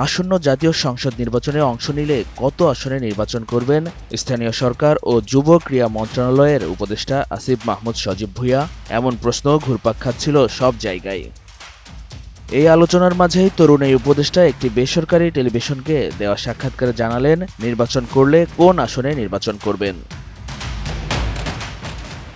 আসন্ন জাতীয় সংসদ নির্বাচনে অংশ নিলে কত আসনে নির্বাচন করবেন স্থানীয় সরকার ও যুব ক্রীড়া মন্ত্রণালয়ের উপদেষ্টা আসিফ মাহমুদ সজীব ভুঁইয়া? এমন প্রশ্ন ঘুরপাক খাচ্ছিল সব জায়গায়। এই আলোচনার মাঝেই তরুণ এই উপদেষ্টা একটি বেসরকারি টেলিভিশনকে দেওয়া সাক্ষাৎকারে জানালেন, নির্বাচন করলে কোন আসনে নির্বাচন করবেন।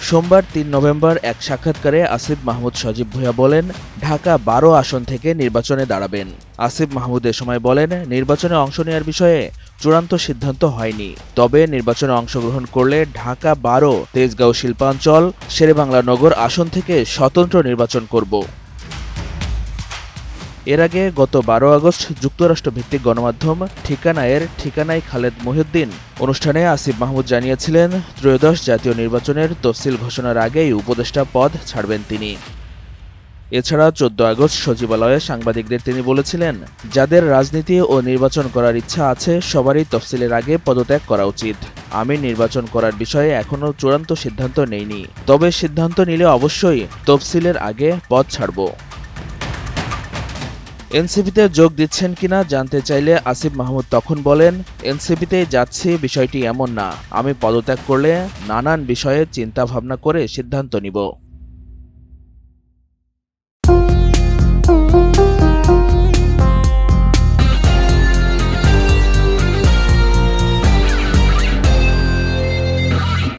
সোমবার ৩ নভেম্বর এক সাক্ষাৎকারে আসিফ মাহমুদ সজীব ভুঁইয়া বলেন, ঢাকা ১২ আসন থেকে নির্বাচনে দাঁড়াবেন। আসিফ মাহমুদ এ সময় বলেন, নির্বাচনে অংশ নেওয়ার বিষয়ে চূড়ান্ত সিদ্ধান্ত হয়নি, তবে নির্বাচনে অংশগ্রহণ করলে ঢাকা ১২, তেজগাঁও শিল্পাঞ্চল, শেরেবাংলা নগর আসন থেকে স্বতন্ত্র নির্বাচন করব। এর আগে গত ১২ আগস্ট যুক্তরাষ্ট্রভিত্তিক গণমাধ্যম ঠিকানায় খালেদ মহিউদ্দিন অনুষ্ঠানে আসিফ মাহমুদ জানিয়েছিলেন, ত্রয়োদশ জাতীয় নির্বাচনের তফসিল ঘোষণার আগেই উপদেষ্টা পদ ছাড়বেন তিনি। এছাড়া ১৪ আগস্ট সচিবালয়ে সাংবাদিকদের তিনি বলেছিলেন, যাদের রাজনীতি ও নির্বাচন করার ইচ্ছা আছে সবারই তফসিলের আগে পদত্যাগ করা উচিত। আমি নির্বাচন করার বিষয়ে এখনও চূড়ান্ত সিদ্ধান্ত নেইনি, তবে সিদ্ধান্ত নিলে অবশ্যই তফসিলের আগে পদ ছাড়ব। এনসিপিতে যোগ দিচ্ছেন কিনা জানতে চাইলে আসিফ মাহমুদ তখন বলেন, এনসিপিতে যাচ্ছি বিষয়টি এমন না, আমি পদত্যাগ করলে নানান বিষয়ে চিন্তা ভাবনা করে সিদ্ধান্ত নিব।